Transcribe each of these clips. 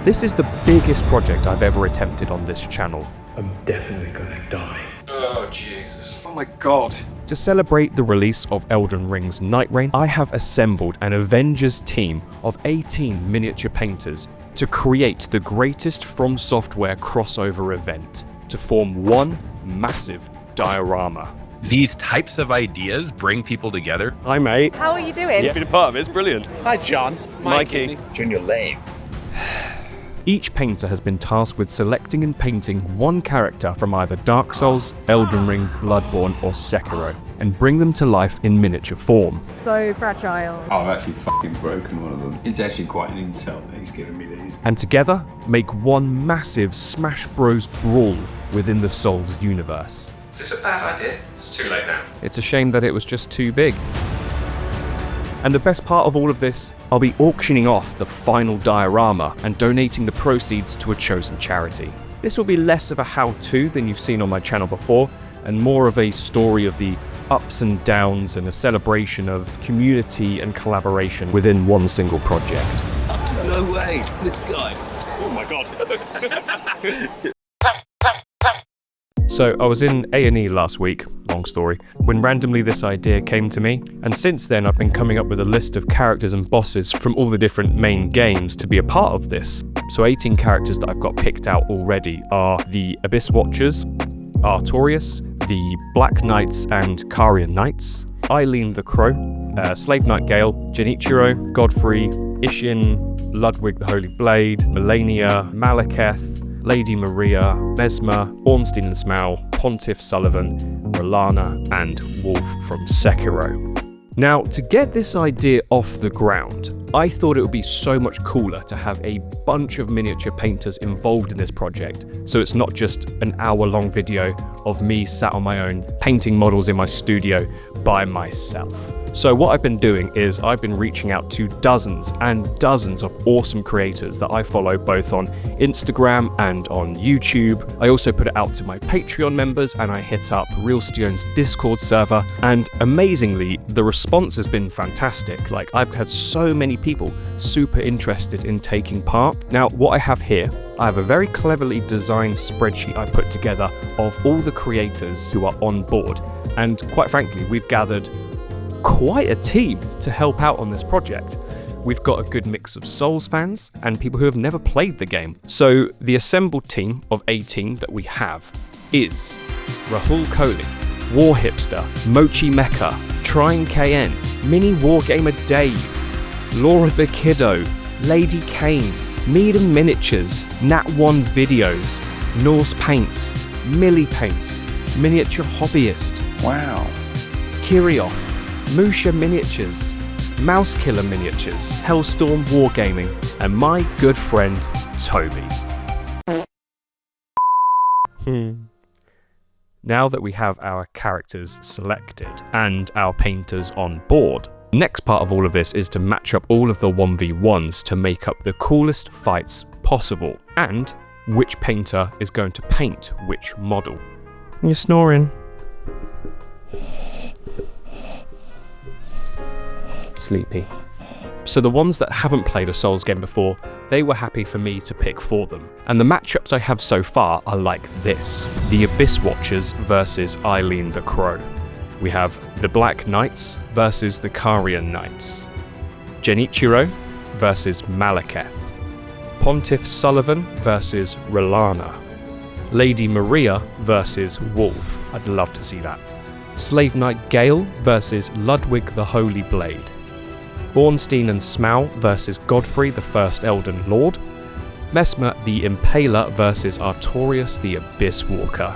This is the biggest project I've ever attempted on this channel. I'm definitely gonna die. Oh, Jesus. Oh my God. To celebrate the release of Elden Ring's Night Reign, I have assembled an Avengers team of 18 miniature painters to create the greatest From Software crossover event, to form one massive diorama. These types of ideas bring people together. Hi mate. How are you doing? Yeah, been a part of it, it's brilliant. Hi, John. Mikey. Junior Lane. Each painter has been tasked with selecting and painting one character from either Dark Souls, Elden Ring, Bloodborne or Sekiro, and bring them to life in miniature form. So fragile. Oh, I've actually fucking broken one of them. It's actually quite an insult that he's giving me these. And together, make one massive Smash Bros. Brawl within the Souls universe. Is this a bad idea? It's too late now. It's a shame that it was just too big. And the best part of all of this, I'll be auctioning off the final diorama and donating the proceeds to a chosen charity. This will be less of a how-to than you've seen on my channel before, and more of a story of the ups and downs and a celebration of community and collaboration within one single project. No way, this guy. Oh my God. So I was in A&E last week, long story, when randomly this idea came to me, and since then I've been coming up with a list of characters and bosses from all the different main games to be a part of this. So 18 characters that I've got picked out already are the Abyss Watchers, Artorias, the Black Knights and Carian Knights, Eileen the Crow, Slave Knight Gale, Genichiro, Godfrey, Ishin, Ludwig the Holy Blade, Melania, Malekith, Lady Maria, Mesmer, Ornstein and Smaug, Pontiff Sullivan, Rolana, and Wolf from Sekiro. Now, to get this idea off the ground, I thought it would be so much cooler to have a bunch of miniature painters involved in this project, so it's not just an hour-long video of me sat on my own painting models in my studio by myself. So what I've been doing is I've been reaching out to dozens and dozens of awesome creators that I follow both on Instagram and on YouTube. I also put it out to my Patreon members and I hit up Realstion's Discord server, and amazingly the response has been fantastic. Like, I've had so many people super interested in taking part. Now what I have here, I have a very cleverly designed spreadsheet I put together of all the creators who are on board, and quite frankly we've gathered quite a team to help out on this project. We've got a good mix of Souls fans and people who have never played the game. So the assembled team of 18 that we have is Rahul Kohli, War Hipster, Mochi Mecha, Trine KN, Mini Wargamer Dave, Laura the Kiddo, Lady Kane, Meadham Miniatures, Nat1 Videos, Norse Paints, Millie Paints, Miniature Hobbyist, Wow. Kirioth, Musha Miniatures, Mousekiller Miniatures, Hellstorm Wargaming, and my good friend, Toby. Now that we have our characters selected and our painters on board, the next part of all of this is to match up all of the 1v1s to make up the coolest fights possible, and which painter is going to paint which model. You're snoring. Sleepy. So the ones that haven't played a Souls game before, they were happy for me to pick for them. And the matchups I have so far are like this. The Abyss Watchers versus Eileen the Crow. We have the Black Knights versus the Carian Knights. Genichiro versus Malekith. Pontiff Sullivan versus Rolana. Lady Maria versus Wolf. I'd love to see that. Slave Knight Gale versus Ludwig the Holy Blade. Ornstein and Smaug versus Godfrey the First Elden Lord. Mesmer the Impaler versus Artorias the Abyss Walker.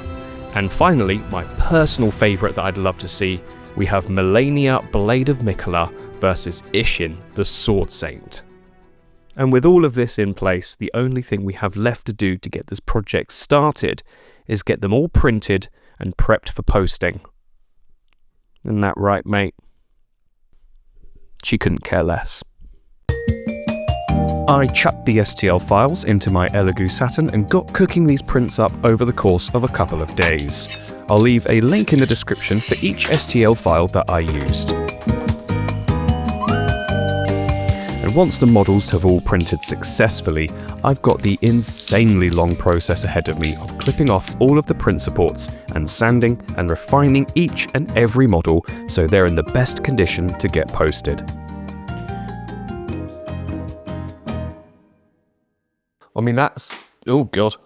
And finally, my personal favourite that I'd love to see, we have Melania Blade of Mikola versus Ishin the Sword Saint. And with all of this in place, the only thing we have left to do to get this project started is get them all printed and prepped for posting. Isn't that right, mate? She couldn't care less. I chucked the STL files into my Elegoo Section and got cooking these prints up over the course of a couple of days. I'll leave a link in the description for each STL file that I used. And And once the models have all printed successfully, I've got the insanely long process ahead of me of clipping off all of the print supports and sanding and refining each and every model so they're in the best condition to get posted. I mean, that's... oh god.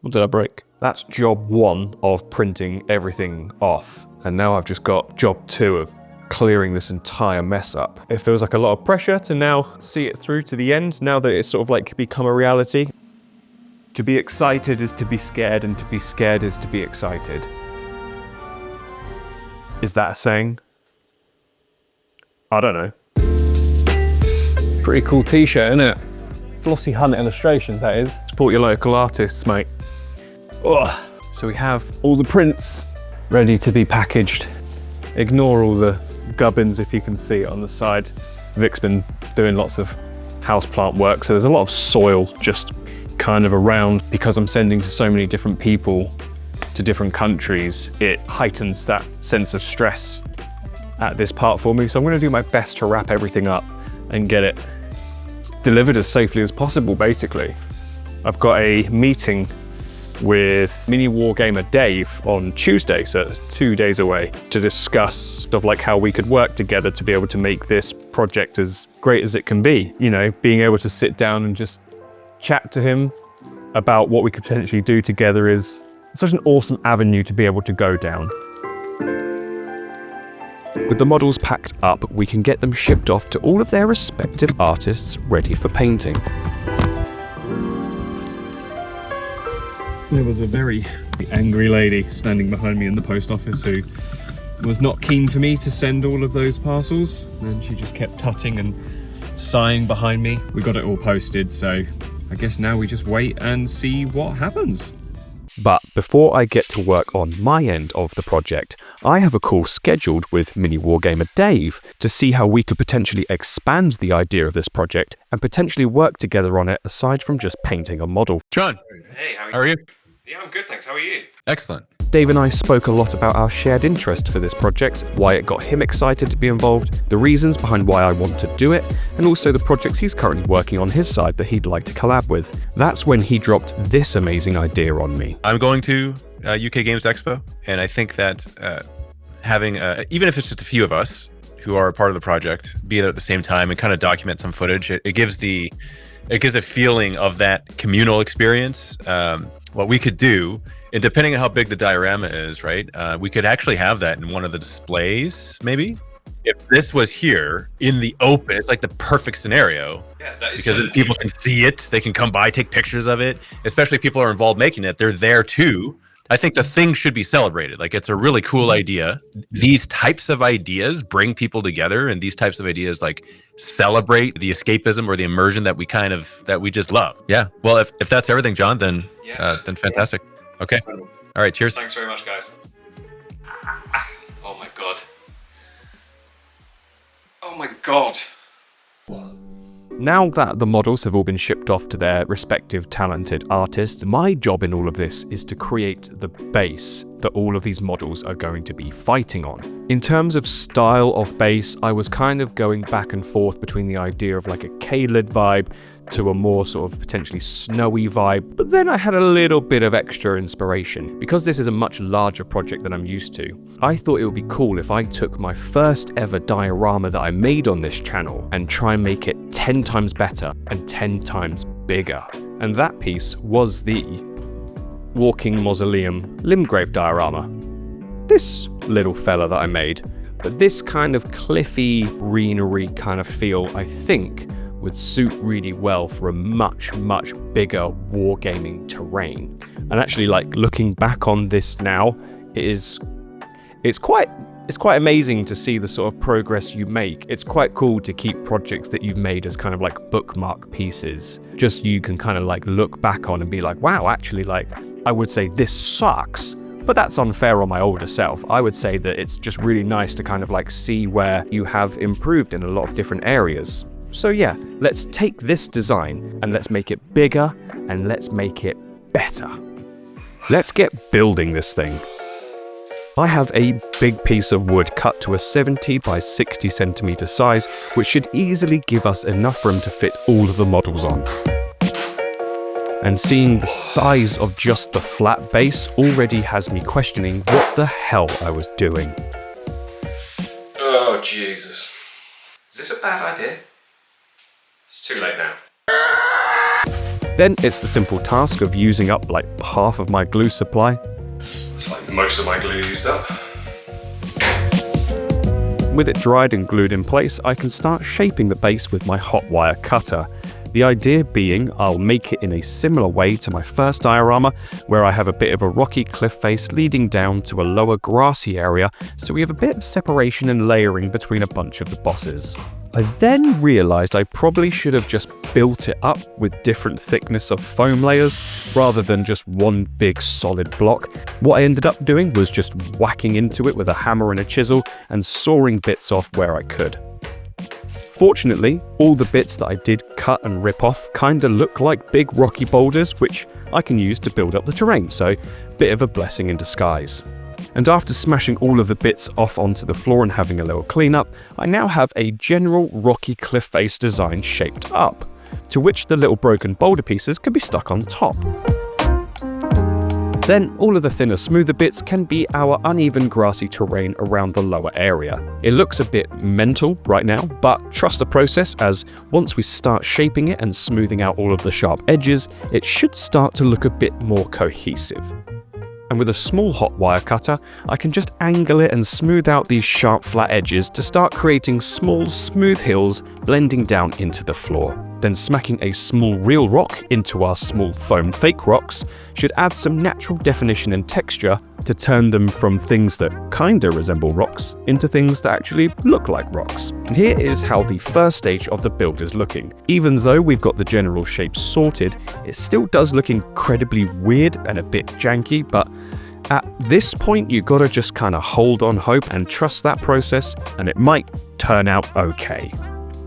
What did I break? That's job 1 of printing everything off. And now I've just got job 2 of clearing this entire mess up. It feels like a lot of pressure to now see it through to the end, now that it's sort of like become a reality. To be excited is to be scared, and to be scared is to be excited. Is that a saying? I don't know. Pretty cool t-shirt, isn't it? Flossie Hunt Illustrations, that is. Support your local artists, mate. Ugh. So we have All the prints ready to be packaged. ignore all the gubbins if you can see it on the side. Vic's been doing lots of houseplant work, so there's a lot of soil just kind of around. Because I'm sending to so many different people to different countries, it heightens that sense of stress at this part for me. So I'm going to do my best to wrap everything up and get it delivered as safely as possible, basically. I've got a meeting with Mini Wargamer Dave on Tuesday, so it's 2 days away, to discuss sort of like how we could work together to be able to make this project as great as it can be. You know, being able to sit down and just chat to him about what we could potentially do together is such an awesome avenue to be able to go down. With the models packed up, we can get them shipped off to all of their respective artists ready for painting. There was a very angry lady standing behind me in the post office who was not keen for me to send all of those parcels, and she just kept tutting and sighing behind me. We got it all posted, so I guess now we just wait and see what happens. But before I get to work on my end of the project, I have a call scheduled with Mini Wargamer Dave to see how we could potentially expand the idea of this project and potentially work together on it aside from just painting a model. John, Hey, how are you? Yeah, I'm good, thanks. How are you? Excellent. Dave and I spoke a lot about our shared interest for this project, why it got him excited to be involved, the reasons behind why I want to do it, and also the projects he's currently working on his side that he'd like to collab with. That's when he dropped this amazing idea on me. I'm going to UK Games Expo, and I think that having, even if it's just a few of us who are a part of the project, be there at the same time and kind of document some footage, it gives a feeling of that communal experience. What we could do, and depending on how big the diorama is, right, we could actually have that in one of the displays, maybe. If this was here in the open, it's like the perfect scenario. Yeah, that is because then people can see it, they can come by, take pictures of it, especially if people are involved making it, they're there too. I think the thing should be celebrated. Like, it's a really cool idea. These types of ideas bring people together, and these types of ideas like celebrate the escapism or the immersion that we just love. Yeah. Well, if that's everything, John, then fantastic. Okay. All right. Cheers. Thanks very much, guys. Oh my god. Oh my god. Now that the models have all been shipped off to their respective talented artists, my job in all of this is to create the base that all of these models are going to be fighting on. In terms of style of base, I was kind of going back and forth between the idea of like a K-lid vibe to a more sort of potentially snowy vibe, but then I had a little bit of extra inspiration. Because this is a much larger project than I'm used to, I thought it would be cool if I took my first ever diorama that I made on this channel and try and make it 10 times better and 10 times bigger. And that piece was the Walking Mausoleum Limgrave diorama. This little fella that I made, but this kind of cliffy, greenery kind of feel, I think, would suit really well for a much bigger wargaming terrain. And actually, like, looking back on this now, it's quite amazing to see the sort of progress you make. It's quite cool to keep projects that you've made as kind of like bookmark pieces. Just you can kind of like look back on and be like, wow, actually, like, I would say this sucks, but that's unfair on my older self. I would say that it's just really nice to kind of like see where you have improved in a lot of different areas. So yeah, let's take this design and let's make it bigger and let's make it better. Let's get building this thing. I have a big piece of wood cut to a 70 by 60 centimeter size, which should easily give us enough room to fit all of the models on. And seeing the size of just the flat base already has me questioning what the hell I was doing. Oh, Jesus. Is this a bad idea? It's too late now. Then it's the simple task of using up like half of my glue supply. It's like most of my glue used up. With it dried and glued in place, I can start shaping the base with my hot wire cutter. The idea being I'll make it in a similar way to my first diorama, where I have a bit of a rocky cliff face leading down to a lower grassy area, so we have a bit of separation and layering between a bunch of the bosses. I then realised I probably should have just built it up with different thickness of foam layers rather than just one big solid block. What I ended up doing was just whacking into it with a hammer and a chisel and sawing bits off where I could. Fortunately, all the bits that I did cut and rip off kinda look like big rocky boulders, which I can use to build up the terrain, so bit of a blessing in disguise. And after smashing all of the bits off onto the floor and having a little cleanup, I now have a general rocky cliff face design shaped up, to which the little broken boulder pieces can be stuck on top. Then all of the thinner, smoother bits can be our uneven grassy terrain around the lower area. It looks a bit mental right now, but trust the process, as once we start shaping it and smoothing out all of the sharp edges, it should start to look a bit more cohesive. And with a small hot wire cutter, I can just angle it and smooth out these sharp flat edges to start creating small smooth hills blending down into the floor. Then smacking a small real rock into our small foam fake rocks should add some natural definition and texture to turn them from things that kinda resemble rocks into things that actually look like rocks. And here is how the first stage of the build is looking. Even though we've got the general shapes sorted, it still does look incredibly weird and a bit janky, but at this point you gotta just kinda hold on hope and trust that process, and it might turn out okay.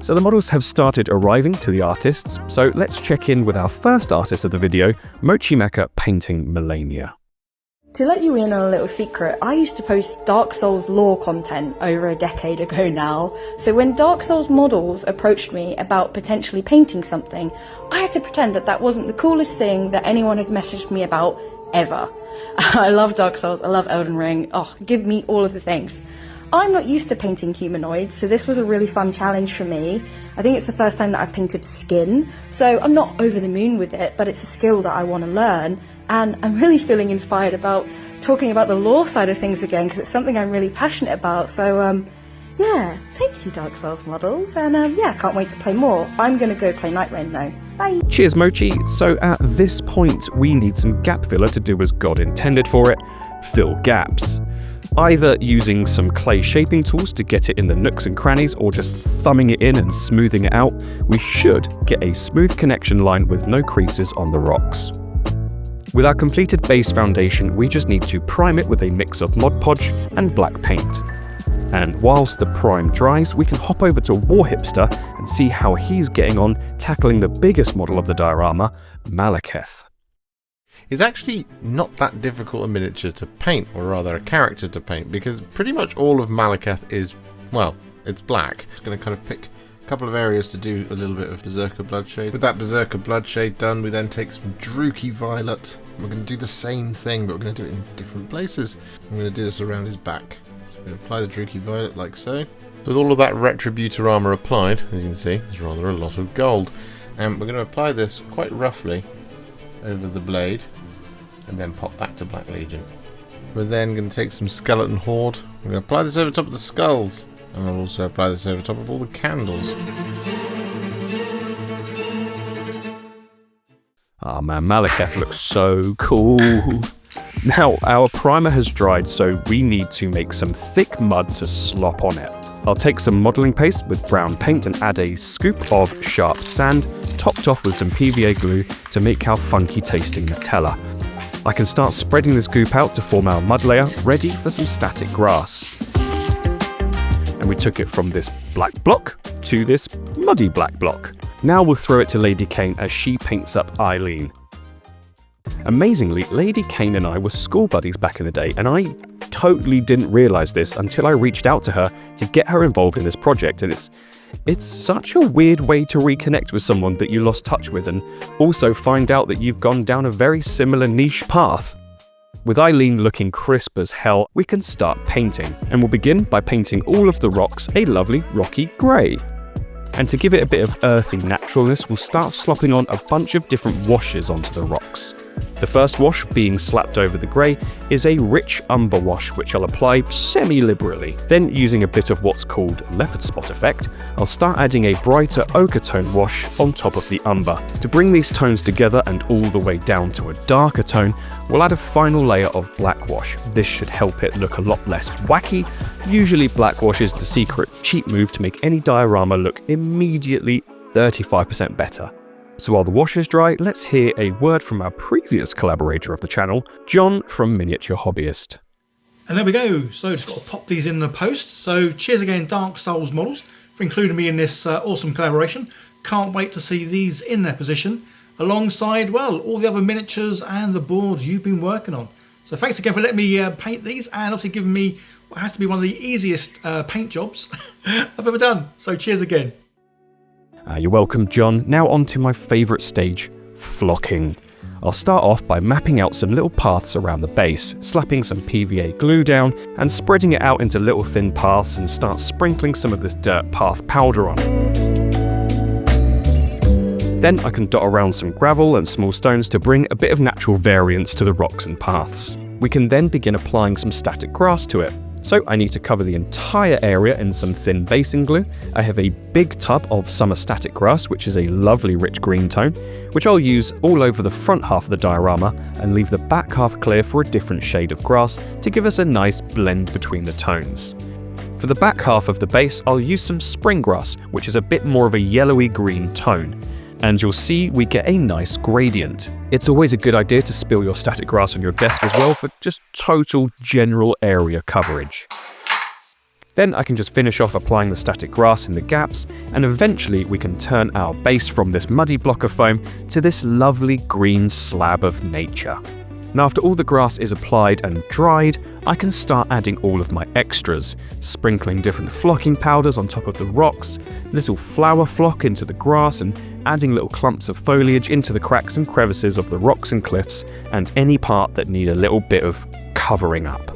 So the models have started arriving to the artists, so let's check in with our first artist of the video, Mochimeka painting Melania. To let you in on a little secret, I used to post Dark Souls lore content over a decade ago now, so when Dark Souls models approached me about potentially painting something, I had to pretend that that wasn't the coolest thing that anyone had messaged me about ever. I love Dark Souls, I love Elden Ring, oh, give me all of the things. I'm not used to painting humanoids, so this was a really fun challenge for me. I think it's the first time that I've painted skin, so I'm not over the moon with it, but it's a skill that I want to learn, and I'm really feeling inspired about talking about the lore side of things again, because it's something I'm really passionate about. So yeah, thank you Dark Souls models, and yeah, can't wait to play more. I'm gonna go play Night Rain though. Bye! Cheers Mochi! So at this point we need some gap filler to do as God intended for it, fill gaps. Either using some clay shaping tools to get it in the nooks and crannies, or just thumbing it in and smoothing it out, we should get a smooth connection line with no creases on the rocks. With our completed base foundation, we just need to prime it with a mix of Mod Podge and black paint. And whilst the prime dries, we can hop over to Warhipster and see how he's getting on tackling the biggest model of the diorama, Malekith. It's actually not that difficult a miniature to paint, or rather a character to paint, because pretty much all of Malekith is, well, it's black. Just going to kind of pick a couple of areas to do a little bit of Berserker Bloodshade. With that Berserker Bloodshade done, we then take some Druchii Violet. We're going to do the same thing, but we're going to do it in different places. I'm going to do this around his back. So we're going to apply the Druchii Violet like so. With all of that Retributor armor applied, as you can see, there's rather a lot of gold. And we're going to apply this quite roughly over the blade, and then pop back to Black Legion. We're then going to take some Skeleton Horde. We're going to apply this over top of the skulls, and we'll also apply this over top of all the candles. Ah man, Malekith looks so cool. Now, our primer has dried, so we need to make some thick mud to slop on it. I'll take some modelling paste with brown paint and add a scoop of sharp sand, topped off with some PVA glue to make our funky tasting Nutella. I can start spreading this goop out to form our mud layer, ready for some static grass. And we took it from this black block to this muddy black block. Now we'll throw it to Lady Kane as she paints up Eileen. Amazingly, Lady Kane and I were school buddies back in the day, and I totally didn't realise this until I reached out to her to get her involved in this project, and it's such a weird way to reconnect with someone that you lost touch with and also find out that you've gone down a very similar niche path. With Eileen looking crisp as hell, we can start painting, and we'll begin by painting all of the rocks a lovely rocky grey. And to give it a bit of earthy naturalness, we'll start slopping on a bunch of different washes onto the rocks. The first wash, being slapped over the grey, is a rich umber wash which I'll apply semi-liberally. Then, using a bit of what's called leopard spot effect, I'll start adding a brighter ochre tone wash on top of the umber. To bring these tones together and all the way down to a darker tone, we'll add a final layer of black wash. This should help it look a lot less wacky. Usually black wash is the secret cheap move to make any diorama look immediately 35% better. So while the wash is dry, let's hear a word from our previous collaborator of the channel, John from Miniature Hobbyist. And there we go. So just got to pop these in the post. So cheers again, Dark Souls Models, for including me in this awesome collaboration. Can't wait to see these in their position alongside, well, all the other miniatures and the boards you've been working on. So thanks again for letting me paint these, and obviously giving me what has to be one of the easiest paint jobs I've ever done. So cheers again. You're welcome, John. Now on to my favourite stage, flocking. I'll start off by mapping out some little paths around the base, slapping some PVA glue down and spreading it out into little thin paths, and start sprinkling some of this dirt path powder on. Then I can dot around some gravel and small stones to bring a bit of natural variance to the rocks and paths. We can then begin applying some static grass to it. So I need to cover the entire area in some thin basing glue. I have a big tub of summer static grass, which is a lovely rich green tone, which I'll use all over the front half of the diorama and leave the back half clear for a different shade of grass to give us a nice blend between the tones. For the back half of the base, I'll use some spring grass, which is a bit more of a yellowy green tone. And you'll see we get a nice gradient. It's always a good idea to spill your static grass on your desk as well for just total general area coverage. Then I can just finish off applying the static grass in the gaps, and eventually we can turn our base from this muddy block of foam to this lovely green slab of nature. Now after all the grass is applied and dried, I can start adding all of my extras, sprinkling different flocking powders on top of the rocks, little flower flock into the grass, and adding little clumps of foliage into the cracks and crevices of the rocks and cliffs, and any part that need a little bit of covering up.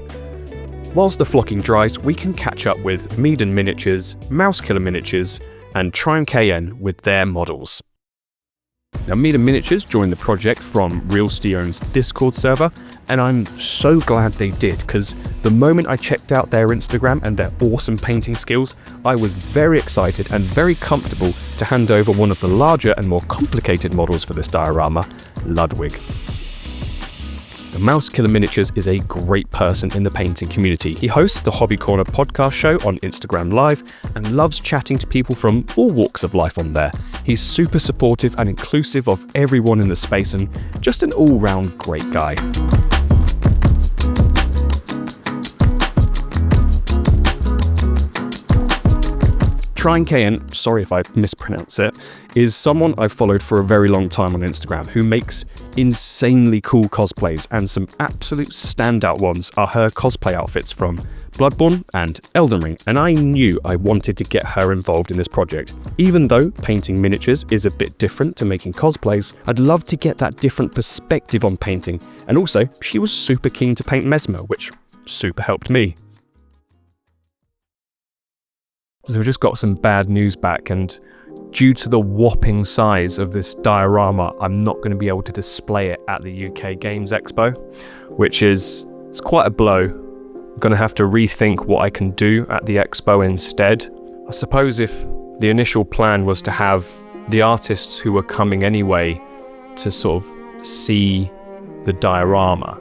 Whilst the flocking dries, we can catch up with Medan Miniatures, Mousekiller Miniatures, and Triumph KN with their models. Now, Medan Miniatures joined the project from Real Steon's Discord server, and I'm so glad they did, because the moment I checked out their Instagram and their awesome painting skills, I was very excited and very comfortable to hand over one of the larger and more complicated models for this diorama, Ludwig. The Mousekiller Miniatures is a great person in the painting community. He hosts the Hobby Corner podcast show on Instagram Live and loves chatting to people from all walks of life on there. He's super supportive and inclusive of everyone in the space, and just an all-round great guy. Triumph KN, sorry if I mispronounce it, is someone I've followed for a very long time on Instagram who makes insanely cool cosplays, and some absolute standout ones are her cosplay outfits from Bloodborne and Elden Ring, and I knew I wanted to get her involved in this project. Even though painting miniatures is a bit different to making cosplays, I'd love to get that different perspective on painting, and also she was super keen to paint Mesmer, which super helped me. So we just got some bad news back, and due to the whopping size of this diorama, I'm not going to be able to display it at the UK Games Expo, which is it's quite a blow. I'm going to have to rethink what I can do at the expo instead. I suppose if the initial plan was to have the artists who were coming anyway to sort of see the diorama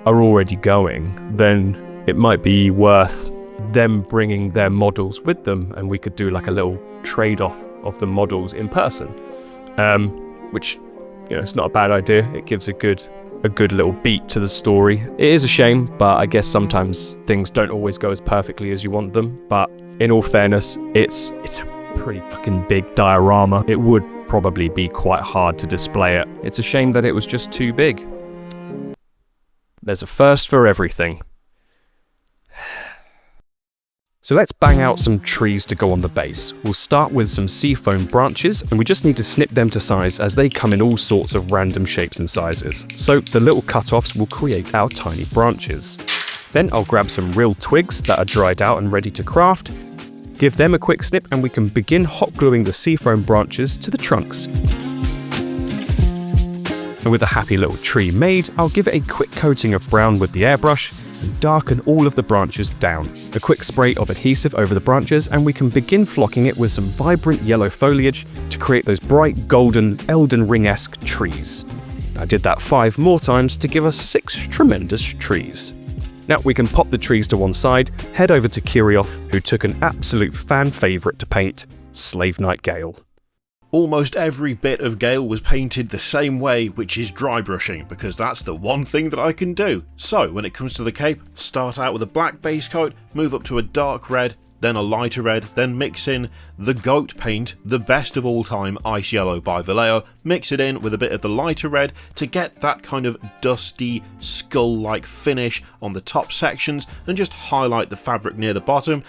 are already going, then it might be worth them bringing their models with them, and we could do like a little trade-off of the models in person, which, you know, it's not a bad idea. It gives a good little beat to the story. It is a shame, but I guess sometimes things don't always go as perfectly as you want them. But in all fairness, it's a pretty fucking big diorama. It would probably be quite hard to display it. It's a shame that it was just too big. There's a first for everything. So let's bang out some trees to go on the base. We'll start with some seafoam branches, and we just need to snip them to size as they come in all sorts of random shapes and sizes. So the little cut-offs will create our tiny branches. Then I'll grab some real twigs that are dried out and ready to craft, give them a quick snip, and we can begin hot gluing the seafoam branches to the trunks. And with a happy little tree made, I'll give it a quick coating of brown with the airbrush and darken all of the branches down. A quick spray of adhesive over the branches, and we can begin flocking it with some vibrant yellow foliage to create those bright golden Elden Ring-esque trees. I did that 5 more times to give us 6 tremendous trees. Now we can pop the trees to one side, head over to Kirioth, who took an absolute fan favourite to paint, Slave Knight Gale. Almost every bit of Gale was painted the same way, which is dry brushing, because that's the one thing that I can do. So when it comes to the cape, start out with a black base coat, move up to a dark red, then a lighter red, then mix in the goat paint, the best of all time ice yellow by Vallejo, mix it in with a bit of the lighter red to get that kind of dusty skull-like finish on the top sections and just highlight the fabric near the bottom.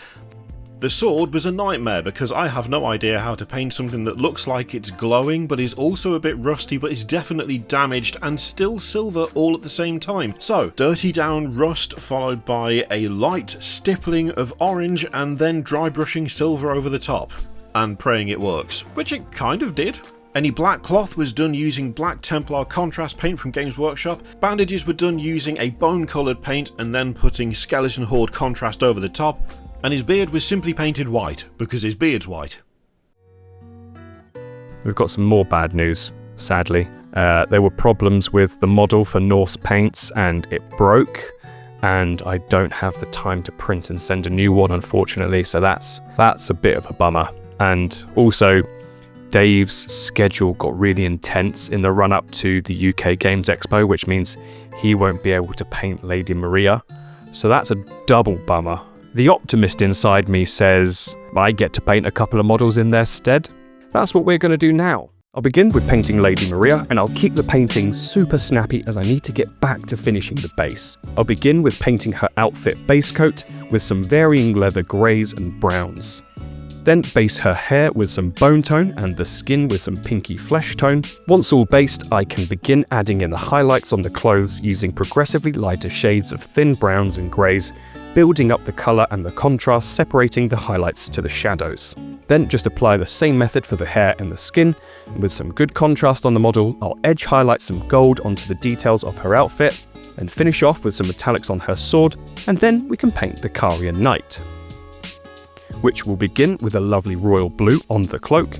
The sword was a nightmare because I have no idea how to paint something that looks like it's glowing but is also a bit rusty but is definitely damaged and still silver all at the same time. So, dirty down rust followed by a light stippling of orange and then dry brushing silver over the top. And praying it works, which it kind of did. Any black cloth was done using black Templar contrast paint from Games Workshop, bandages were done using a bone coloured paint and then putting Skeleton Horde contrast over the top, and his beard was simply painted white, because his beard's white. We've got some more bad news, sadly. There were problems with the model for Norse paints and it broke, and I don't have the time to print and send a new one, unfortunately, so that's a bit of a bummer. And also, Dave's schedule got really intense in the run-up to the UK Games Expo, which means he won't be able to paint Lady Maria, so that's a double bummer. The optimist inside me says I get to paint a couple of models in their stead. That's what we're going to do now. I'll begin with painting Lady Maria, and I'll keep the painting super snappy as I need to get back to finishing the base. I'll begin with painting her outfit base coat with some varying leather greys and browns. Then base her hair with some bone tone and the skin with some pinky flesh tone. Once all based, I can begin adding in the highlights on the clothes using progressively lighter shades of thin browns and greys, building up the colour and the contrast, separating the highlights to the shadows. Then just apply the same method for the hair and the skin. With some good contrast on the model, I'll edge highlight some gold onto the details of her outfit, and finish off with some metallics on her sword, and then we can paint the Carian Knight, which will begin with a lovely royal blue on the cloak,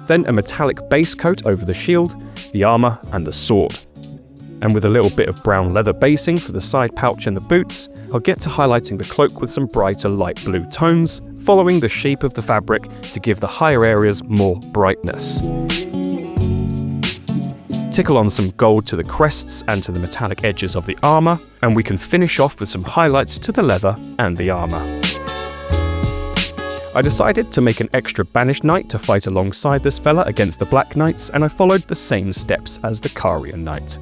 then a metallic base coat over the shield, the armour and the sword. And with a little bit of brown leather basing for the side pouch and the boots, I'll get to highlighting the cloak with some brighter light blue tones, following the shape of the fabric to give the higher areas more brightness. Tickle on some gold to the crests and to the metallic edges of the armour, and we can finish off with some highlights to the leather and the armour. I decided to make an extra Banished Knight to fight alongside this fella against the Black Knights, and I followed the same steps as the Carian Knight.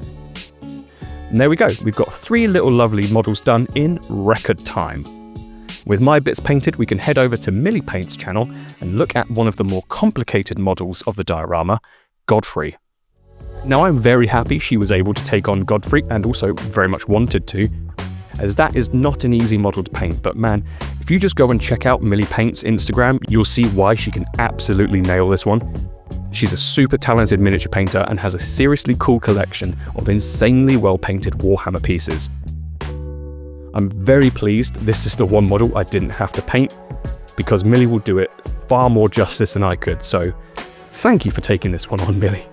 And there we go, we've got 3 little lovely models done in record time. With my bits painted, we can head over to Millie Paint's channel and look at one of the more complicated models of the diorama, Godfrey. Now I'm very happy she was able to take on Godfrey, and also very much wanted to, as that is not an easy model to paint, but man, if you just go and check out Millie Paint's Instagram, you'll see why she can absolutely nail this one. She's a super talented miniature painter and has a seriously cool collection of insanely well painted Warhammer pieces. I'm very pleased this is the one model I didn't have to paint, because Millie will do it far more justice than I could, so thank you for taking this one on, Millie.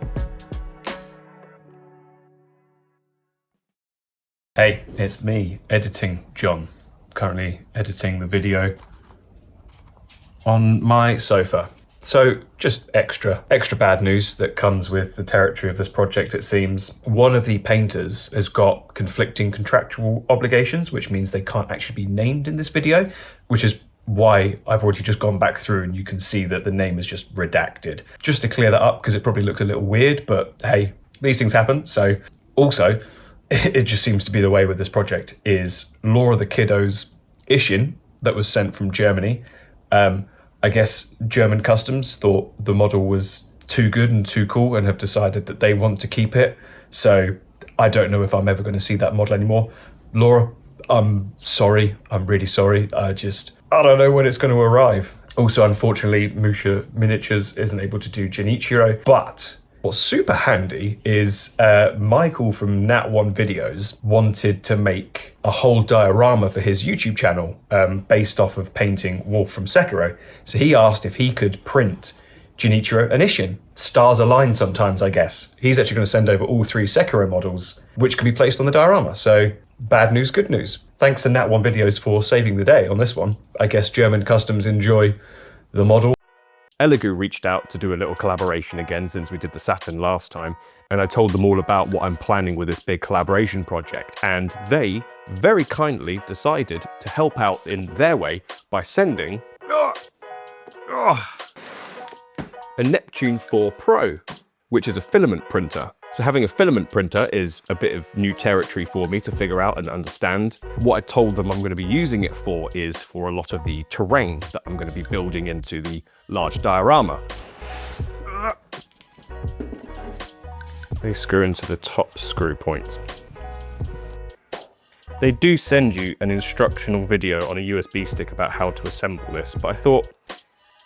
Hey, it's me, editing John. Currently editing the video on my sofa. So, just extra bad news that comes with the territory of this project, it seems. One of the painters has got conflicting contractual obligations, which means they can't actually be named in this video, which is why I've already just gone back through and you can see that the name is just redacted. Just to clear that up, because it probably looks a little weird, but hey, these things happen. So, also, it just seems to be the way with this project is Laura the Kiddos Ishin that was sent from Germany. I guess German customs thought the model was too good and too cool and have decided that they want to keep it. So I don't know if I'm ever going to see that model anymore. Laura, I'm sorry. I'm really sorry. I don't know when it's going to arrive. Also, unfortunately, Musha Miniatures isn't able to do Genichiro, but what's super handy is Michael from Nat1 Videos wanted to make a whole diorama for his YouTube channel based off of painting Wolf from Sekiro. So he asked if he could print Genichiro and Ishin. Stars align sometimes, I guess. He's actually going to send over all 3 Sekiro models, which can be placed on the diorama. So bad news, good news. Thanks to Nat1 Videos for saving the day on this one. I guess German customs enjoy the model. Elegoo reached out to do a little collaboration again since we did the Saturn last time, and I told them all about what I'm planning with this big collaboration project, and they very kindly decided to help out in their way by sending a Neptune 4 Pro, which is a filament printer. So having a filament printer is a bit of new territory for me to figure out and understand. What I told them I'm going to be using it for is for a lot of the terrain that I'm going to be building into the large diorama. They screw into the top screw points. They do send you an instructional video on a USB stick about how to assemble this, but I thought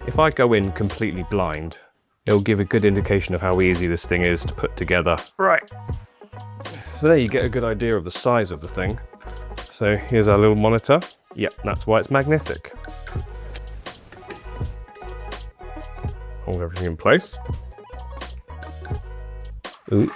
if I go in completely blind, it'll give a good indication of how easy this thing is to put together. Right. So there you get a good idea of the size of the thing. So here's our little monitor. Yep, that's why it's magnetic. Hold everything in place. Ooh.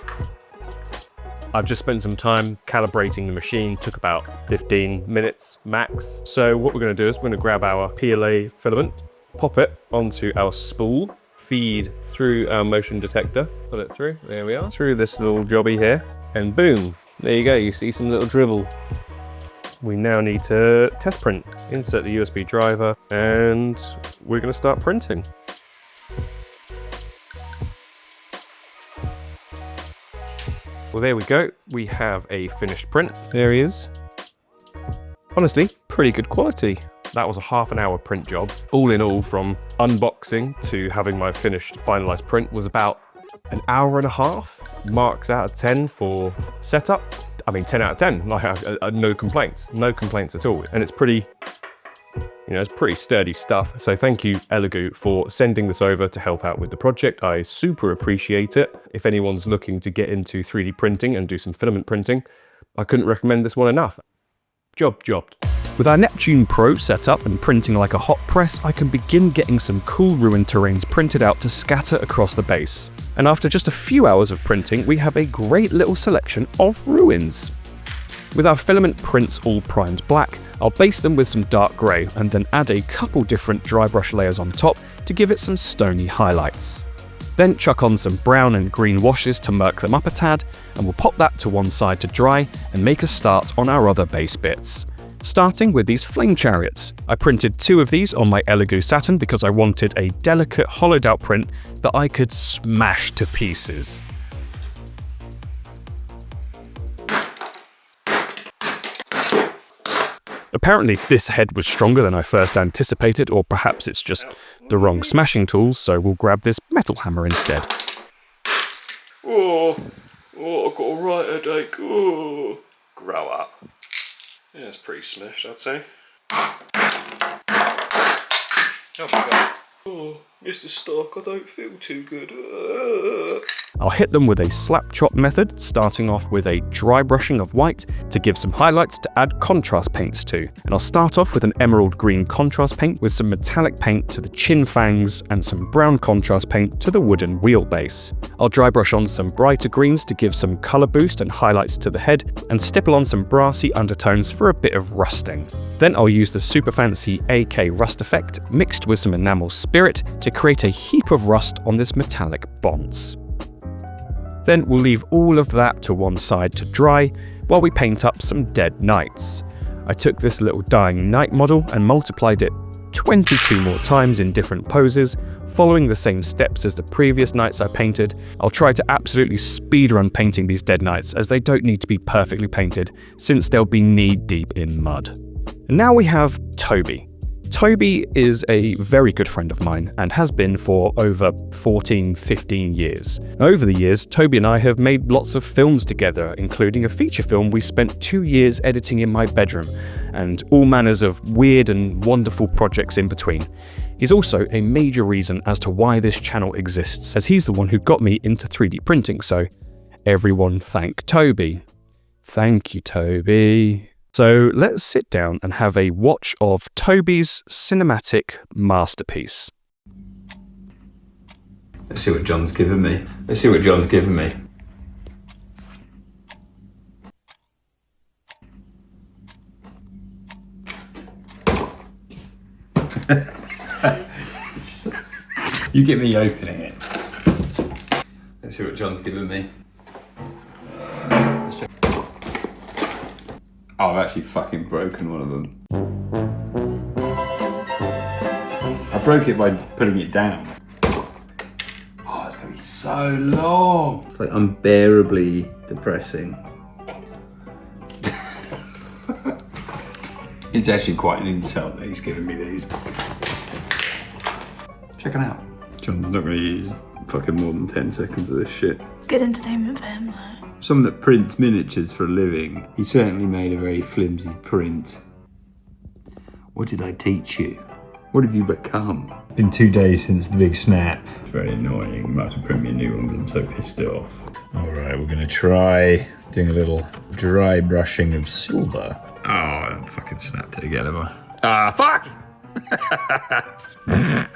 I've just spent some time calibrating the machine, took about 15 minutes max. So what we're going to do is we're going to grab our PLA filament, pop it onto our spool, feed through our motion detector, put it through, there we are, through this little jobby here, and boom, there you go, you see some little dribble. We now need to test print. Insert the USB driver, and we're going to start printing. Well, there we go, we have a finished print. There he is. Honestly, pretty good quality. That was a half an hour print job. All in all, from unboxing to having my finished finalized print was about an hour and a half. Marks out of 10 for setup. I mean, 10 out of 10. No complaints. No complaints at all. And it's pretty, it's pretty sturdy stuff. So thank you, Elegoo, for sending this over to help out with the project. I super appreciate it. If anyone's looking to get into 3D printing and do some filament printing, I couldn't recommend this one enough. Jobbed. With our Neptune Pro set up and printing like a hot press, I can begin getting some cool ruined terrains printed out to scatter across the base. And after just a few hours of printing, we have a great little selection of ruins. With our filament prints all primed black, I'll base them with some dark grey and then add a couple different dry brush layers on top to give it some stony highlights. Then chuck on some brown and green washes to murk them up a tad, and we'll pop that to one side to dry and make a start on our other base bits. Starting with these flame chariots. I printed 2 of these on my Elegoo Saturn because I wanted a delicate hollowed out print that I could smash to pieces. Apparently this head was stronger than I first anticipated, or perhaps it's just the wrong smashing tools, so we'll grab this metal hammer instead. Oh, I've got a right headache. Oh, grow up. Yeah, it's pretty smashed, I'd say. Oh my god. Oh, Mr. Stark, I don't feel too good. I'll hit them with a slap chop method, starting off with a dry brushing of white to give some highlights to add contrast paints to. And I'll start off with an emerald green contrast paint with some metallic paint to the chin fangs and some brown contrast paint to the wooden wheelbase. I'll dry brush on some brighter greens to give some colour boost and highlights to the head, and stipple on some brassy undertones for a bit of rusting. Then I'll use the super fancy AK rust effect mixed with some enamel spirit to create a heap of rust on this metallic bonce. Then we'll leave all of that to one side to dry while we paint up some dead knights. I took this little dying knight model and multiplied it 22 more times in different poses, following the same steps as the previous knights I painted. I'll try to absolutely speedrun painting these dead knights, as they don't need to be perfectly painted since they'll be knee deep in mud. And now we have Toby. Toby is a very good friend of mine and has been for over 14, 15 years. Over the years, Toby and I have made lots of films together, including a feature film we spent 2 years editing in my bedroom, and all manners of weird and wonderful projects in between. He's also a major reason as to why this channel exists, as he's the one who got me into 3D printing, so everyone thank Toby. Thank you, Toby. So let's sit down and have a watch of Toby's cinematic masterpiece. Let's see what John's given me. Let's see what John's given me. You get me opening it. Let's see what John's given me. Oh, I've actually fucking broken one of them. I broke it by putting it down. Oh, it's gonna be so long. It's like unbearably depressing. It's actually quite an insult that he's given me these. Check it out. John's not gonna use fucking more than 10 seconds of this shit. Good entertainment for him, though. Someone that prints miniatures for a living, he certainly made a very flimsy print. What did I teach you? What have you become? Been 2 days since the big snap. It's very annoying. I'm about to print me a new one because I'm so pissed off. All right, we're gonna try doing a little dry brushing of silver. Oh, I haven't fucking snapped it again, have I? Ah, fuck!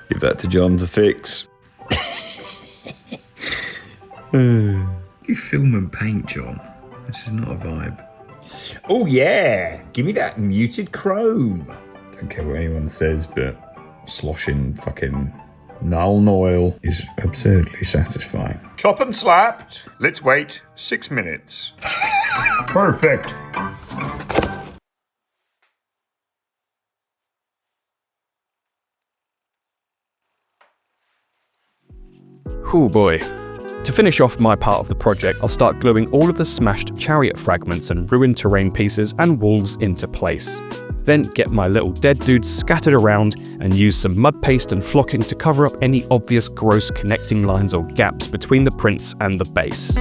Give that to John to fix. You film and paint, John. This is not a vibe. Oh yeah, give me that muted chrome. Don't care what anyone says, but sloshing fucking Nuln oil is absurdly satisfying. Chop and slapped. Let's wait 6 minutes. Perfect. Oh boy. To finish off my part of the project, I'll start gluing all of the smashed chariot fragments and ruined terrain pieces and walls into place. Then get my little dead dudes scattered around and use some mud paste and flocking to cover up any obvious gross connecting lines or gaps between the prints and the base.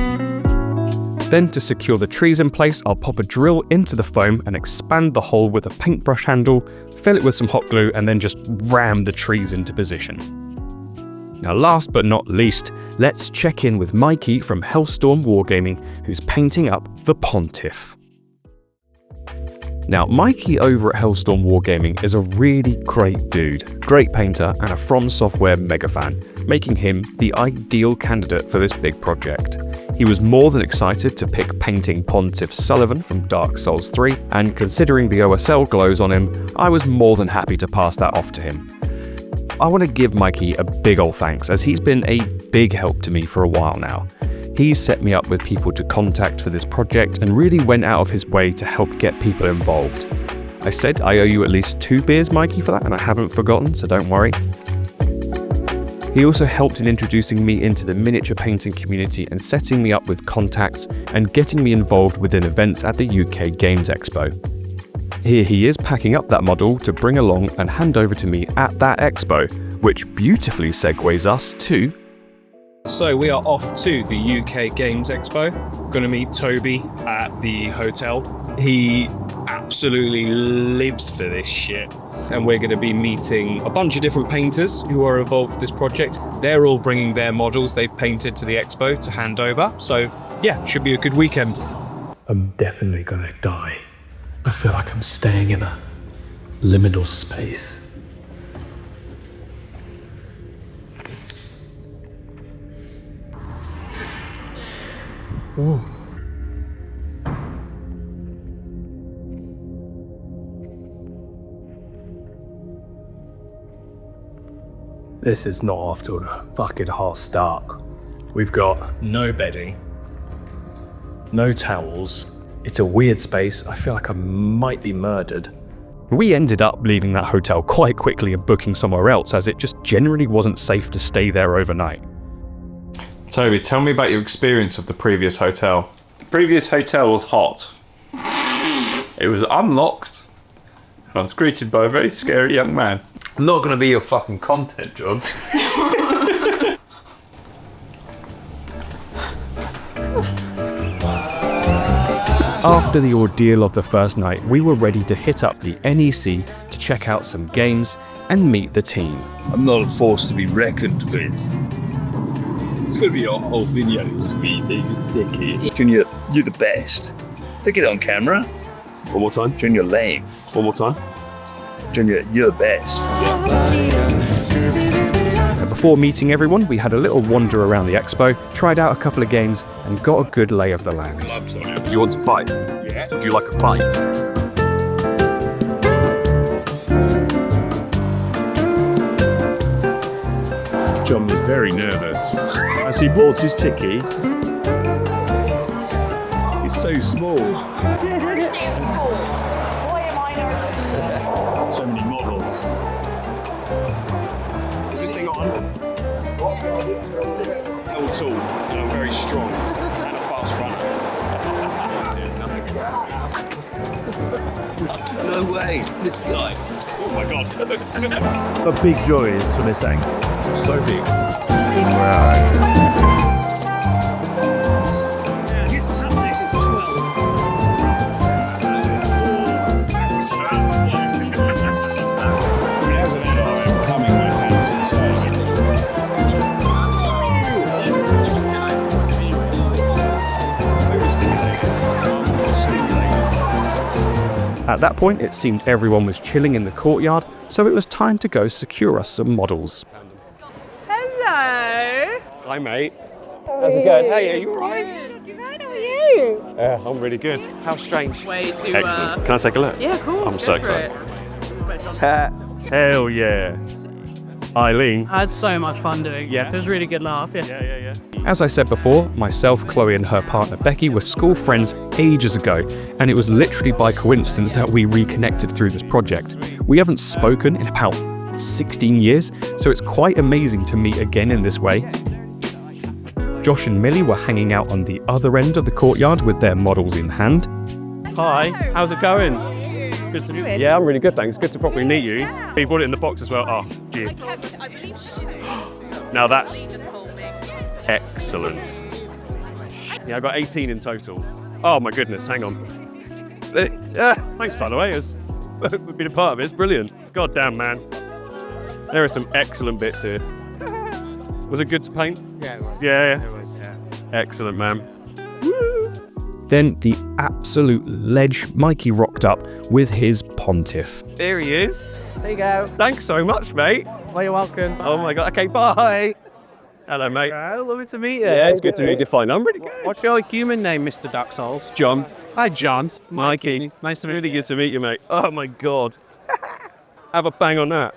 Then to secure the trees in place, I'll pop a drill into the foam and expand the hole with a paintbrush handle, fill it with some hot glue and then just ram the trees into position. Now last but not least, let's check in with Mikey from Hellstorm Wargaming, who's painting up the Pontiff. Now Mikey over at Hellstorm Wargaming is a really great dude, great painter and a From Software mega fan, making him the ideal candidate for this big project. He was more than excited to pick painting Pontiff Sullivan from Dark Souls 3, and considering the OSL glows on him, I was more than happy to pass that off to him. I want to give Mikey a big ol' thanks, as he's been a big help to me for a while now. He's set me up with people to contact for this project and really went out of his way to help get people involved. I said I owe you at least 2 beers, Mikey, for that, and I haven't forgotten, so don't worry. He also helped in introducing me into the miniature painting community and setting me up with contacts and getting me involved within events at the UK Games Expo. Here he is packing up that model to bring along and hand over to me at that expo, which beautifully segues us to... So we are off to the UK Games Expo. Gonna meet Toby at the hotel. He absolutely lives for this shit. And we're gonna be meeting a bunch of different painters who are involved with this project. They're all bringing their models they've painted to the expo to hand over. So yeah, should be a good weekend. I'm definitely gonna die. I feel like I'm staying in a liminal space. Ooh. This is not off to a fucking hot start. We've got no bedding, no towels. It's a weird space. I feel like I might be murdered. We ended up leaving that hotel quite quickly and booking somewhere else, as it just generally wasn't safe to stay there overnight. Toby, tell me about your experience of the previous hotel. The previous hotel was hot. It was unlocked. I was greeted by a very scary young man. I'm not going to be your fucking content, John. After the ordeal of the first night, we were ready to hit up the NEC to check out some games and meet the team. I'm not a force to be reckoned with. It's going to be your whole video to be Dickie. Junior, you're the best. Take it on camera. One more time. Junior, lame. One more time. Junior, you're the best. Before meeting everyone, we had a little wander around the expo, tried out a couple of games, and got a good lay of the land. Do you want to fight? Yeah. Do you like a fight? John was very nervous as he bought his ticky. It's so small. So many models. Is this thing on? Held tall, and I'm very strong and a fast runner. No way, this guy. Oh my god. A big joy is what they're saying. So big. His toughness is 12. As an adult, I'm coming with hands inside. At that point, it seemed everyone was chilling in the courtyard, so it was time to go secure us some models. Hello. Hi, mate. How's it going? Hey, are you alright? How are you? I'm really good. How strange. Way too. Excellent. Can I take a look? Yeah, cool. I'm so excited. Hell yeah. Eileen. I had so much fun doing it. Yeah. It was a really good laugh. Yeah. As I said before, myself, Chloe, and her partner Becky were school friends ages ago, and it was literally by coincidence that we reconnected through this project. We haven't spoken in about 16 years, so it's quite amazing to meet again in this way. Josh and Millie were hanging out on the other end of the courtyard with their models in hand. Hi. How's it going? Good to meet you. Yeah, I'm really good, thanks. Good to properly meet you. You brought it in the box as well. Oh, gee. Now that's excellent. Yeah, I got 18 in total. Oh my goodness, hang on. Thanks, by the way. We've been a part of it. It's brilliant. God damn, man. There are some excellent bits here. Was it good to paint? Yeah, it was. Yeah. It was, yeah. Excellent, man. Then the absolute ledge Mikey rocked up with his pontiff. There he is. There you go. Thanks so much, mate. Well, you're welcome. Oh my god. Okay, bye. Hello, mate. Lovely to meet you. Yeah, it's good to meet you. Fine. I'm really good. What's your human name, Mr. Dark Souls? John. Hi, John. Mikey. Nice to meet Really good to meet you, mate. Oh my god. Have a bang on that.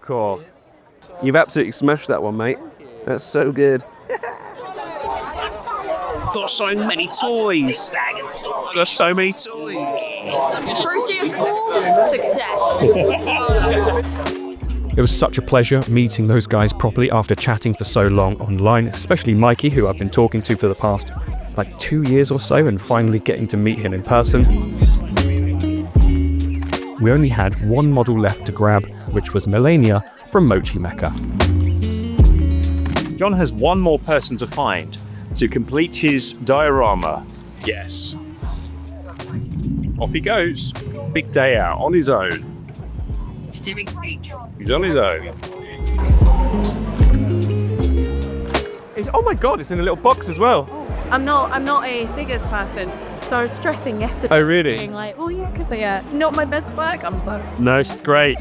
Cool. You've absolutely smashed that one, mate. That's so good. Got so many toys. Got so many toys. First day of school, success. It was such a pleasure meeting those guys properly after chatting for so long online, especially Mikey, who I've been talking to for the past 2 years or so, and finally getting to meet him in person. We only had one model left to grab, which was Melania from Mochi Mecca. John has one more person to find to complete his diorama. Yes. Off he goes. Big day out on his own. He's doing great. He's on his own. Oh my god, it's in a little box as well. I'm not a figures person, so I was stressing yesterday. Oh, really? Being like, oh yeah, because not my best work. I'm so. No, she's great.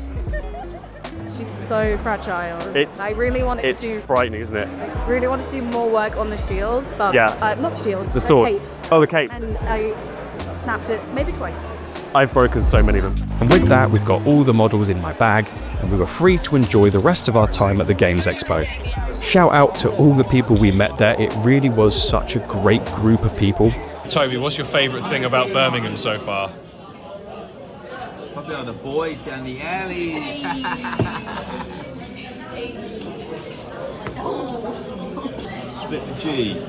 She's so fragile. I really wanted It's to do. frightening, isn't it? Really wanted to do more work on the shields, but Yeah. not the shields. The sword. Cape. Oh, the cape. And I snapped it maybe twice. I've broken so many of them. And with that, we've got all the models in my bag, and we were free to enjoy the rest of our time at the Games Expo. Shout out to all the people we met there. It really was such a great group of people. Toby, what's your favourite thing about Birmingham so far? Probably all the boys down the alleys. Split the G.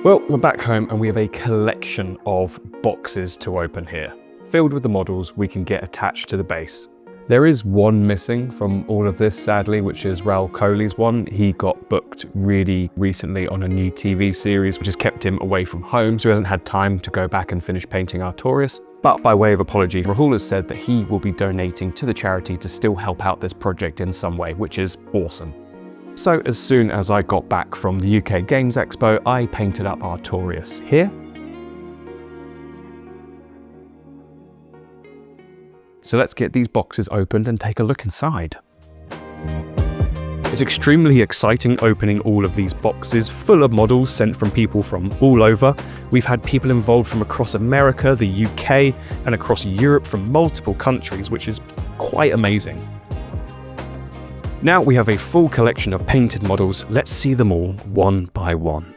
Well, we're back home and we have a collection of boxes to open here, filled with the models we can get attached to the base. There is one missing from all of this, sadly, which is Raoul Coley's one. He got booked really recently on a new TV series, which has kept him away from home, so he hasn't had time to go back and finish painting Artorias. But by way of apology, Rahul has said that he will be donating to the charity to still help out this project in some way, which is awesome. So as soon as I got back from the UK Games Expo, I painted up Artorias here. So let's get these boxes opened and take a look inside. It's extremely exciting opening all of these boxes full of models sent from people from all over. We've had people involved from across America, the UK, and across Europe from multiple countries, which is quite amazing. Now we have a full collection of painted models. Let's see them all one by one.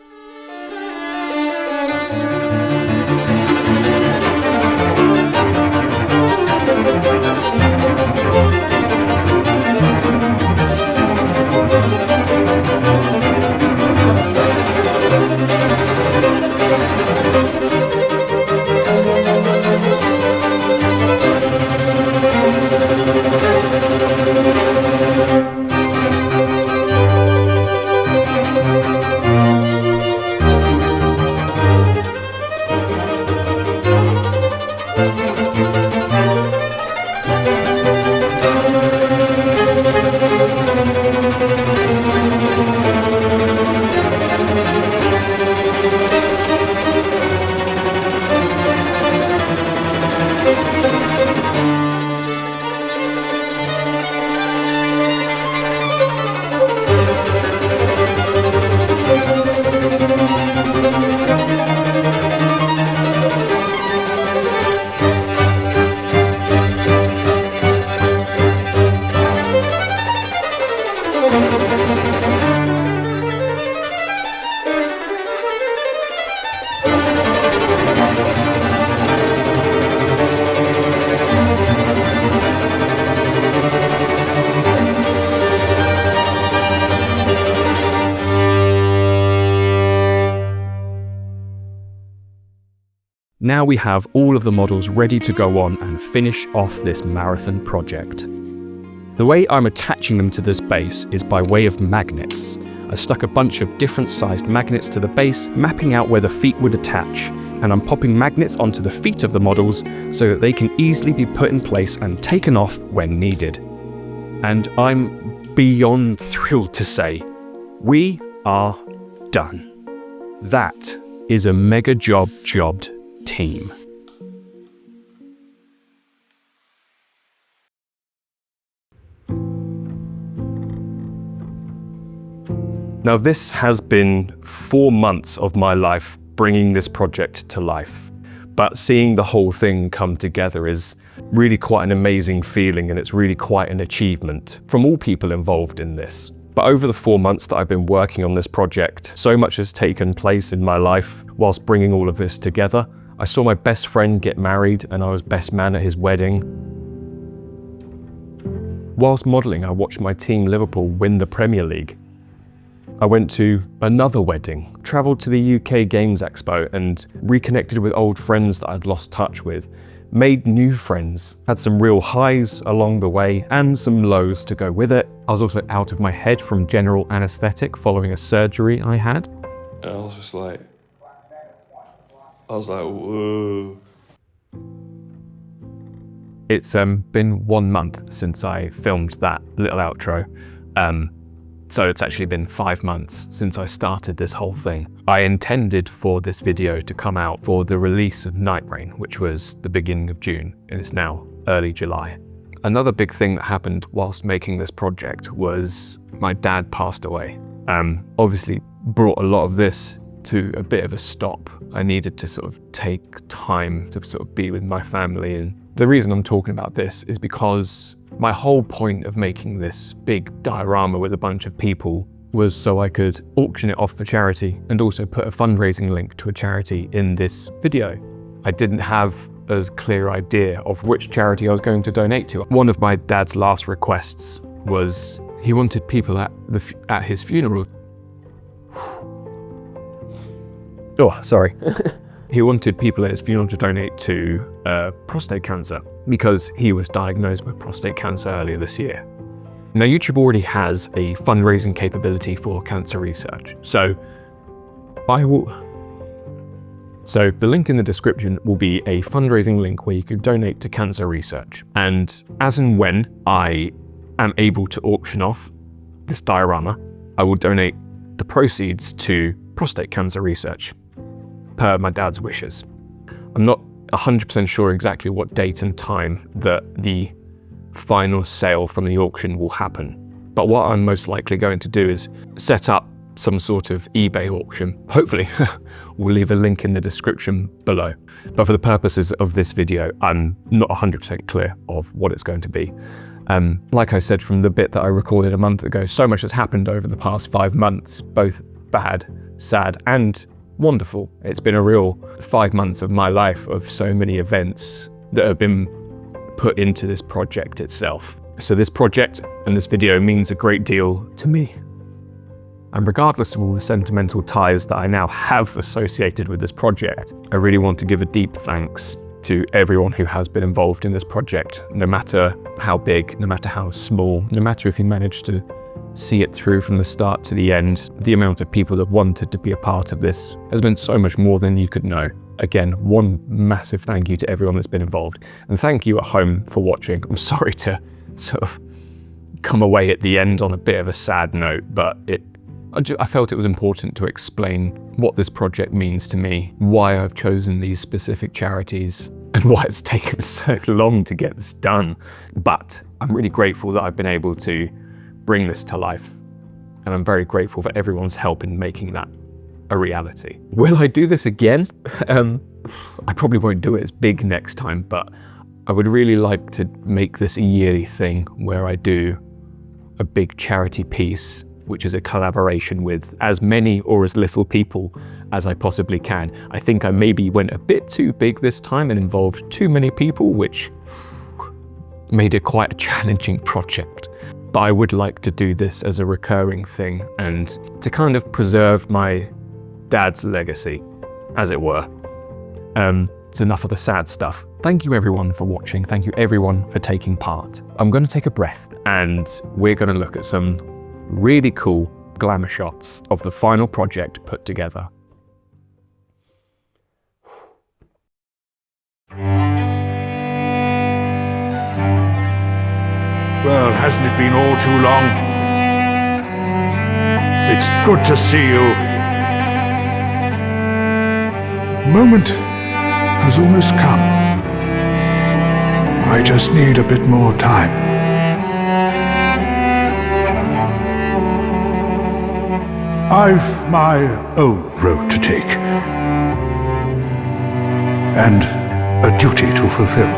Now we have all of the models ready to go on and finish off this marathon project. The way I'm attaching them to this base is by way of magnets. I stuck a bunch of different sized magnets to the base, mapping out where the feet would attach, and I'm popping magnets onto the feet of the models so that they can easily be put in place and taken off when needed. And I'm beyond thrilled to say, we are done. That is a mega jobbed team. Now this has been 4 months of my life bringing this project to life, but seeing the whole thing come together is really quite an amazing feeling, and it's really quite an achievement from all people involved in this. But over the 4 months that I've been working on this project, so much has taken place in my life whilst bringing all of this together. I saw my best friend get married and I was best man at his wedding. Whilst modelling, I watched my team Liverpool win the Premier League. I went to another wedding, travelled to the UK Games Expo and reconnected with old friends that I'd lost touch with, made new friends, had some real highs along the way and some lows to go with it. I was also out of my head from general anaesthetic following a surgery I had. And I was just like, whoa. It's been 1 month since I filmed that little outro. So it's actually been 5 months since I started this whole thing. I intended for this video to come out for the release of Night Rain, which was the beginning of June, and it's now early July. Another big thing that happened whilst making this project was my dad passed away. Obviously brought a lot of this to a bit of a stop. I needed to sort of take time to sort of be with my family, and the reason I'm talking about this is because my whole point of making this big diorama with a bunch of people was so I could auction it off for charity and also put a fundraising link to a charity in this video. I didn't have a clear idea of which charity I was going to donate to. One of my dad's last requests was He wanted people at his funeral. Oh, sorry. He wanted people at his funeral to donate to prostate cancer because he was diagnosed with prostate cancer earlier this year. Now, YouTube already has a fundraising capability for cancer research, so the link in the description will be a fundraising link where you can donate to cancer research. And as and when I am able to auction off this diorama, I will donate the proceeds to prostate cancer research, per my dad's wishes. I'm not 100% sure exactly what date and time that the final sale from the auction will happen. But what I'm most likely going to do is set up some sort of eBay auction. Hopefully, we'll leave a link in the description below. But for the purposes of this video, I'm not 100% clear of what it's going to be. Like I said from the bit that I recorded a month ago, so much has happened over the past 5 months, both bad, sad, and wonderful. It's been a real 5 months of my life of so many events that have been put into this project itself. So this project and this video means a great deal to me. And regardless of all the sentimental ties that I now have associated with this project, I really want to give a deep thanks to everyone who has been involved in this project, no matter how big, no matter how small, no matter if you managed to see it through from the start to the end. The amount of people that wanted to be a part of this has been so much more than you could know. Again, one massive thank you to everyone that's been involved. And thank you at home for watching. I'm sorry to sort of come away at the end on a bit of a sad note, but I felt it was important to explain what this project means to me, why I've chosen these specific charities, and why it's taken so long to get this done. But I'm really grateful that I've been able to bring this to life, and I'm very grateful for everyone's help in making that a reality. Will I do this again? I probably won't do it as big next time, but I would really like to make this a yearly thing where I do a big charity piece, which is a collaboration with as many or as little people as I possibly can. I think I maybe went a bit too big this time and involved too many people, which made it quite a challenging project. But I would like to do this as a recurring thing and to kind of preserve my dad's legacy, as it were. It's enough of the sad stuff. Thank you everyone for watching. Thank you everyone for taking part. I'm going to take a breath and we're going to look at some really cool glamour shots of the final project put together. Well, hasn't it been all too long? It's good to see you. Moment has almost come. I just need a bit more time. I've my own road to take, and a duty to fulfill.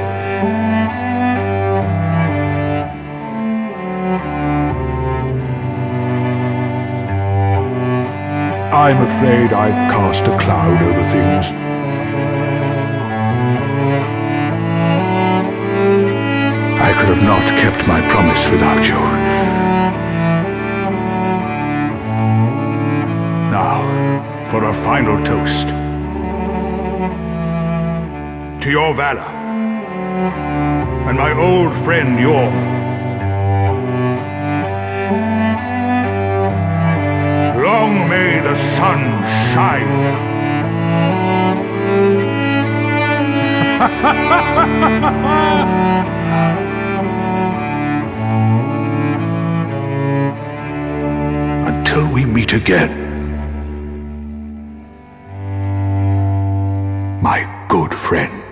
I'm afraid I've cast a cloud over things. I could have not kept my promise without you. Now, for a final toast. To your valor, and my old friend Yorm. Long may the sun shine. Until we meet again, my good friend.